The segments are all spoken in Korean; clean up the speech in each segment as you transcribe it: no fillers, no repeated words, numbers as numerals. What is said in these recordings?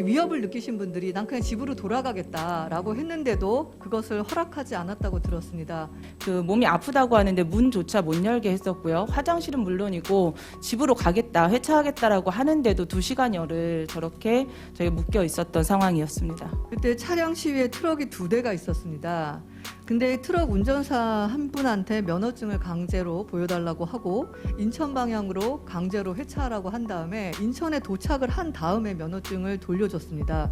위협을 느끼신 분들이 난 그냥 집으로 돌아가겠다라고 했는데도 그것을 허락하지 않았다고 들었습니다. 그 몸이 아프다고 하는데 문조차 못 열게 했었고요. 화장실은 물론이고 집으로 가겠다, 회차하겠다라고 하는데도 2시간여를 저렇게 저희 묶여 있었던 상황이었습니다. 그때 차량 시위에 트럭이 2대가 있었습니다. 근데 트럭 운전사 한 분한테 면허증을 강제로 보여달라고 하고 인천 방향으로 강제로 회차하라고 한 다음에 인천에 도착을 한 다음에 면허증을 돌려줬습니다.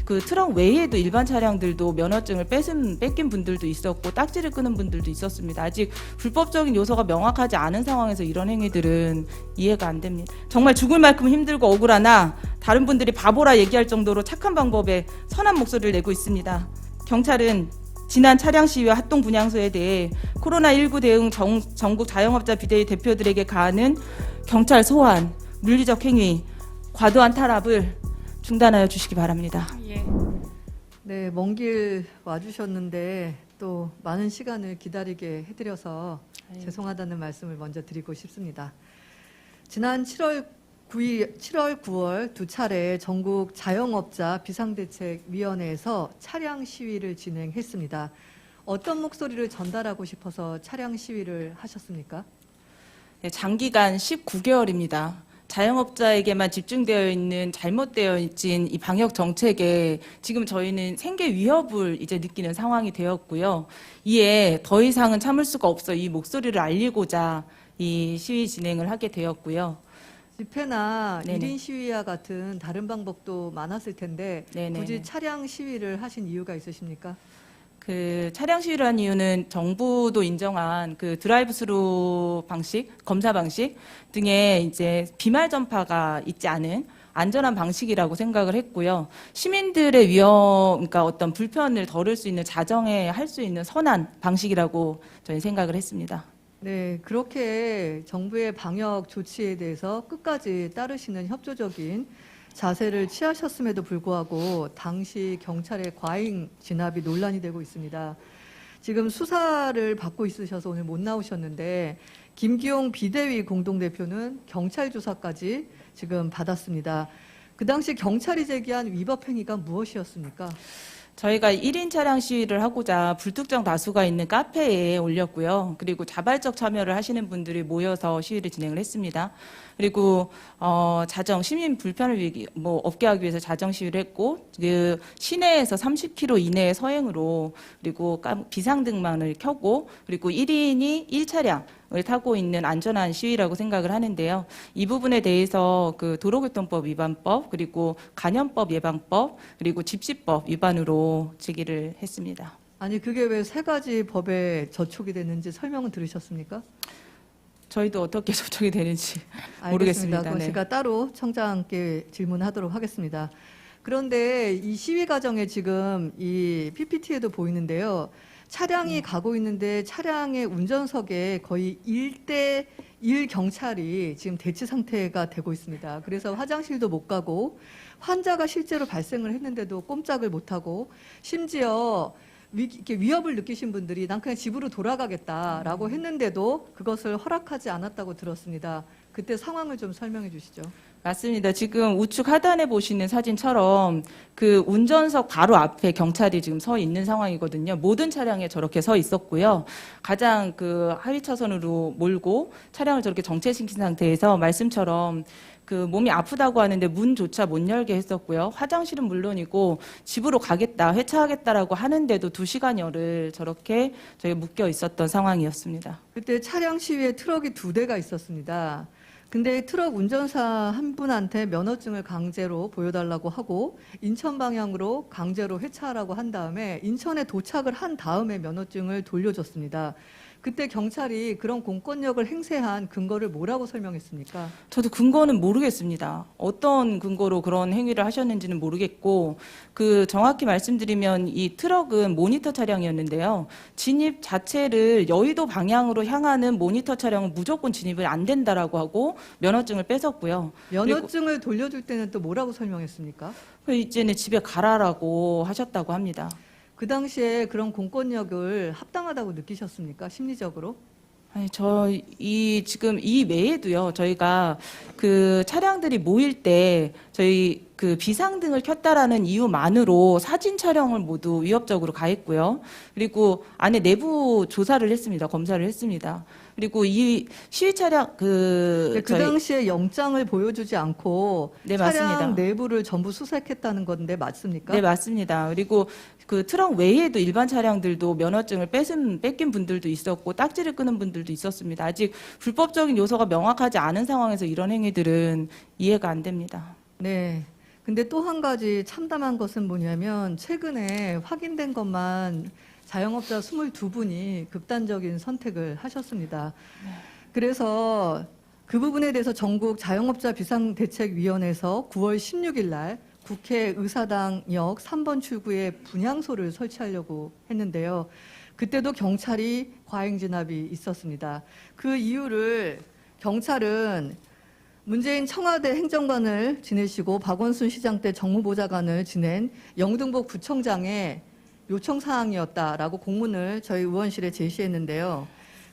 그 트럭 외에도 일반 차량들도 면허증을 뺏긴 분들도 있었고 딱지를 끄는 분들도 있었습니다. 아직 불법적인 요소가 명확하지 않은 상황에서 이런 행위들은 이해가 안 됩니다. 정말 죽을 만큼 힘들고 억울하나 다른 분들이 바보라 얘기할 정도로 착한 방법에 선한 목소리를 내고 있습니다. 경찰은 지난 차량 시위와 합동 분향소에 대해 코로나19 대응 전국 자영업자 비대위 대표들에게 가하는 경찰 소환, 물리적 행위, 과도한 탄압을 중단하여 주시기 바랍니다. 네, 먼 길 와주셨는데 또 많은 시간을 기다리게 해드려서 죄송하다는 말씀을 먼저 드리고 싶습니다. 지난 7월 9월 두 차례 전국 자영업자 비상대책위원회에서 차량 시위를 진행했습니다. 어떤 목소리를 전달하고 싶어서 차량 시위를 하셨습니까? 네, 장기간 19개월입니다. 자영업자에게만 집중되어 있는 잘못되어 있는 이 방역 정책에 지금 저희는 생계 위협을 이제 느끼는 상황이 되었고요. 이에 더 이상은 참을 수가 없어 이 목소리를 알리고자 이 시위 진행을 하게 되었고요. 집회나 네네. 1인 시위와 같은 다른 방법도 많았을 텐데 네네네. 굳이 차량 시위를 하신 이유가 있으십니까? 그 차량 시위를 한 이유는 정부도 인정한 그 드라이브스루 방식, 검사 방식 등의 이제 비말 전파가 있지 않은 안전한 방식이라고 생각을 했고요. 시민들의 그러니까 어떤 불편을 덜을 수 있는 자정에 할 수 있는 선한 방식이라고 저희 생각을 했습니다. 네, 그렇게 정부의 방역 조치에 대해서 끝까지 따르시는 협조적인 자세를 취하셨음에도 불구하고 당시 경찰의 과잉 진압이 논란이 되고 있습니다. 지금 수사를 받고 있으셔서 오늘 못 나오셨는데 김기용 비대위 공동대표는 경찰 조사까지 지금 받았습니다. 그 당시 경찰이 제기한 위법 행위가 무엇이었습니까? 저희가 1인 차량 시위를 하고자 불특정 다수가 있는 카페에 올렸고요. 그리고 자발적 참여를 하시는 분들이 모여서 시위를 진행을 했습니다. 그리고 자정 시민 불편을 없게 하기 위해서 자정 시위를 했고 그 시내에서 30km 이내의 서행으로 그리고 비상등만을 켜고 그리고 1인이 1차량을 타고 있는 안전한 시위라고 생각을 하는데요. 이 부분에 대해서 그 도로교통법 위반법 그리고 간염법 예방법 그리고 집시법 위반으로 제기를 했습니다. 아니 그게 왜 3가지 법에 저촉이 됐는지 설명은 들으셨습니까? 저희도 어떻게 접촉이 되는지 알겠습니다. 모르겠습니다. 그건 네. 제가 따로 청장께 질문하도록 하겠습니다. 그런데 이 시위 과정에 지금 이 PPT에도 보이는데요. 차량이 가고 있는데 차량의 운전석에 거의 1대1 경찰이 지금 대치 상태가 되고 있습니다. 그래서 화장실도 못 가고 환자가 실제로 발생을 했는데도 꼼짝을 못하고 심지어 이렇게 위협을 느끼신 분들이 난 그냥 집으로 돌아가겠다라고 했는데도 그것을 허락하지 않았다고 들었습니다. 그때 상황을 좀 설명해 주시죠. 맞습니다. 지금 우측 하단에 보시는 사진처럼 그 운전석 바로 앞에 경찰이 지금 서 있는 상황이거든요. 모든 차량에 저렇게 서 있었고요. 가장 그 하위 차선으로 몰고 차량을 저렇게 정체시킨 상태에서 말씀처럼 그 몸이 아프다고 하는데 문조차 못 열게 했었고요. 화장실은 물론이고 집으로 가겠다, 회차하겠다라고 하는데도 2시간여를 저렇게 저희 묶여 있었던 상황이었습니다. 그때 차량 시위에 트럭이 2대가 있었습니다. 근데 트럭 운전사 한 분한테 면허증을 강제로 보여달라고 하고 인천 방향으로 강제로 회차하라고 한 다음에 인천에 도착을 한 다음에 면허증을 돌려줬습니다. 그때 경찰이 그런 공권력을 행사한 근거를 뭐라고 설명했습니까? 저도 근거는 모르겠습니다. 어떤 근거로 그런 행위를 하셨는지는 모르겠고 그 정확히 말씀드리면 이 트럭은 모니터 차량이었는데요. 진입 자체를 여의도 방향으로 향하는 모니터 차량은 무조건 진입을 안 된다라고 하고 면허증을 뺏었고요. 면허증을 돌려줄 때는 또 뭐라고 설명했습니까? 이제는 집에 가라라고 하셨다고 합니다. 그 당시에 그런 공권력을 합당하다고 느끼셨습니까? 심리적으로? 아니, 지금 이 외에도요, 저희가 그 차량들이 모일 때 저희 그 비상등을 켰다라는 이유만으로 사진 촬영을 모두 위협적으로 가했고요. 그리고 안에 내부 조사를 했습니다. 검사를 했습니다. 그리고 이 시위 차량 그 당시에 영장을 보여주지 않고 네, 차량 맞습니다. 내부를 전부 수색했다는 건데 맞습니까? 네, 맞습니다. 그리고 그 트럭 외에도 일반 차량들도 면허증을 뺏긴 분들도 있었고 딱지를 끄는 분들도 있었습니다. 아직 불법적인 요소가 명확하지 않은 상황에서 이런 행위들은 이해가 안 됩니다. 네. 근데 또 한 가지 참담한 것은 뭐냐면 최근에 확인된 것만 자영업자 22분이 극단적인 선택을 하셨습니다. 그래서 그 부분에 대해서 전국 자영업자 비상대책위원회에서 9월 16일 날 국회 의사당역 3번 출구에 분향소를 설치하려고 했는데요. 그때도 경찰이 과잉 진압이 있었습니다. 그 이유를 경찰은 문재인 청와대 행정관을 지내시고 박원순 시장 때 정무보좌관을 지낸 영등포 구청장의 요청 사항이었다라고 공문을 저희 의원실에 제시했는데요.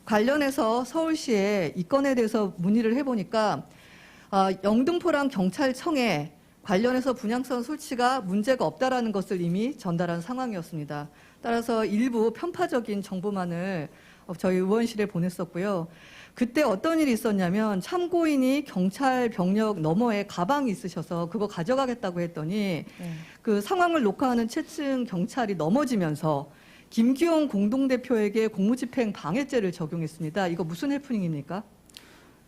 관련해서 서울시에 이 건에 대해서 문의를 해보니까 영등포랑 경찰청에 관련해서 분향소 설치가 문제가 없다라는 것을 이미 전달한 상황이었습니다. 따라서 일부 편파적인 정보만을 저희 의원실에 보냈었고요. 그때 어떤 일이 있었냐면 참고인이 경찰 병력 너머에 가방이 있으셔서 그거 가져가겠다고 했더니 그 상황을 녹화하는 채층 경찰이 넘어지면서 김기용 공동대표에게 공무집행 방해죄를 적용했습니다. 이거 무슨 해프닝입니까?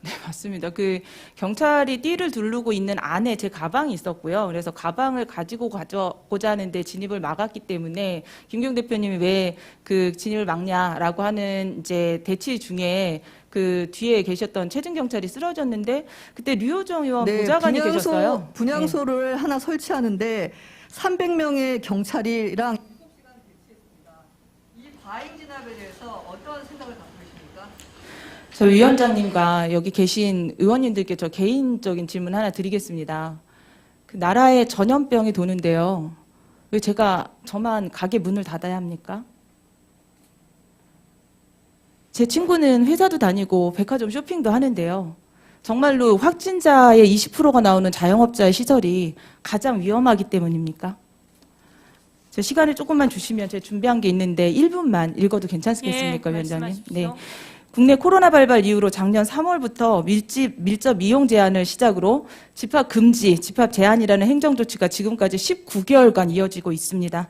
네, 맞습니다. 그 경찰이 띠를 두르고 있는 안에 제 가방이 있었고요. 그래서 가방을 가지고 가져오자 하는데 진입을 막았기 때문에 김기용 대표님이 왜 그 진입을 막냐라고 하는 이제 대치 중에 그 뒤에 계셨던 최준 경찰이 쓰러졌는데 그때 류호정 의원 보좌관이 계셨어요. 분향소를 하나 설치하는데 300명의 경찰이랑 7시간 대치했습니다. 이 과잉 진압에 대해서 어떤 생각을 갖고 계십니까? 저 위원장님과 여기 계신 의원님들께 저 개인적인 질문 하나 드리겠습니다. 그 나라에 전염병이 도는데요. 왜 저만 가게 문을 닫아야 합니까? 제 친구는 회사도 다니고 백화점 쇼핑도 하는데요. 정말로 확진자의 20%가 나오는 자영업자의 시설이 가장 위험하기 때문입니까? 제 시간을 조금만 주시면 제가 준비한 게 있는데 1분만 읽어도 괜찮겠습니까, 위원장님? 네. 국내 코로나 발발 이후로 작년 3월부터 밀접 이용 제한을 시작으로 집합 금지, 집합 제한이라는 행정 조치가 지금까지 19개월간 이어지고 있습니다.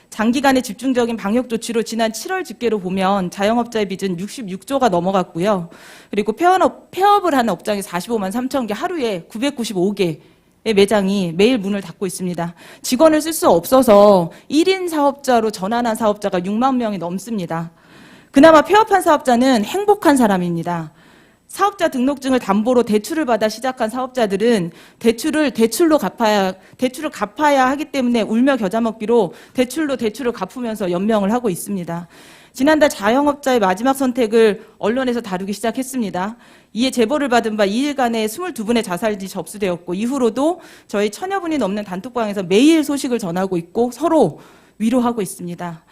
장기간의 집중적인 방역 조치로 지난 7월 집계로 보면 자영업자의 빚은 66조가 넘어갔고요. 그리고 폐업을 하는 업장이 45만 3천 개, 하루에 995개. 의 매장이 매일 문을 닫고 있습니다. 직원을 쓸 수 없어서 1인 사업자로 전환한 사업자가 6만 명이 넘습니다. 그나마 폐업한 사업자는 행복한 사람입니다. 사업자 등록증을 담보로 대출을 받아 시작한 사업자들은 대출을 갚아야 하기 때문에 울며 겨자 먹기로 대출을 갚으면서 연명을 하고 있습니다. 지난달 자영업자의 마지막 선택을 언론에서 다루기 시작했습니다. 이에 제보를 받은 바 2일간에 22분의 자살이 접수되었고 이후로도 저희 1000여 분이 넘는 단톡방에서 매일 소식을 전하고 있고 서로 위로하고 있습니다.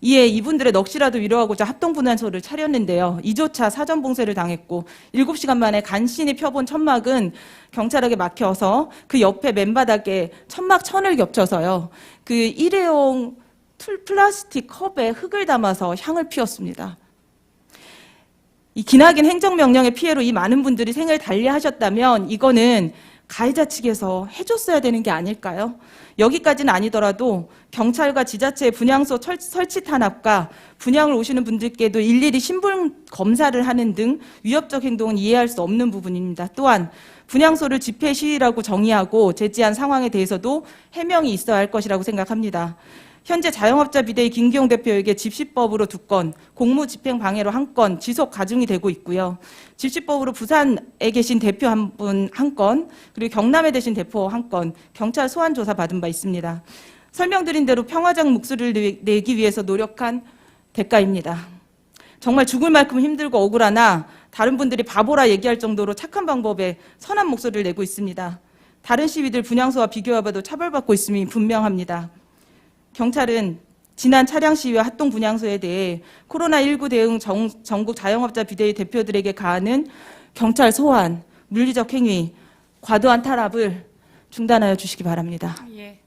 이에 이분들의 넋이라도 위로하고자 합동분향소를 차렸는데요. 이조차 사전 봉쇄를 당했고 7시간 만에 간신히 펴본 천막은 경찰에게 막혀서 그 옆에 맨바닥에 천막 천을 겹쳐서요. 그 일회용 플라스틱 컵에 흙을 담아서 향을 피웠습니다. 이 기나긴 행정명령의 피해로 이 많은 분들이 생을 달리하셨다면 이거는 가해자 측에서 해줬어야 되는 게 아닐까요? 여기까지는 아니더라도 경찰과 지자체의 분향소 설치 탄압과 분향을 오시는 분들께도 일일이 신분 검사를 하는 등 위협적 행동은 이해할 수 없는 부분입니다. 또한 분향소를 집회 시위라고 정의하고 제지한 상황에 대해서도 해명이 있어야 할 것이라고 생각합니다. 현재 자영업자 비대위 김기용 대표에게 집시법으로 2건, 공무집행 방해로 1건 지속 가중이 되고 있고요. 집시법으로 부산에 계신 대표 한 분 1건, 그리고 경남에 계신 대표 1건, 경찰 소환 조사 받은 바 있습니다. 설명드린 대로 평화적 목소리를 내기 위해서 노력한 대가입니다. 정말 죽을 만큼 힘들고 억울하나 다른 분들이 바보라 얘기할 정도로 착한 방법에 선한 목소리를 내고 있습니다. 다른 시위들 분향소와 비교해봐도 차별받고 있음이 분명합니다. 경찰은 지난 차량 시위와 합동 분향소에 대해 코로나19 대응 전국 자영업자 비대위 대표들에게 가하는 경찰 소환, 물리적 행위, 과도한 탄압을 중단하여 주시기 바랍니다. 예.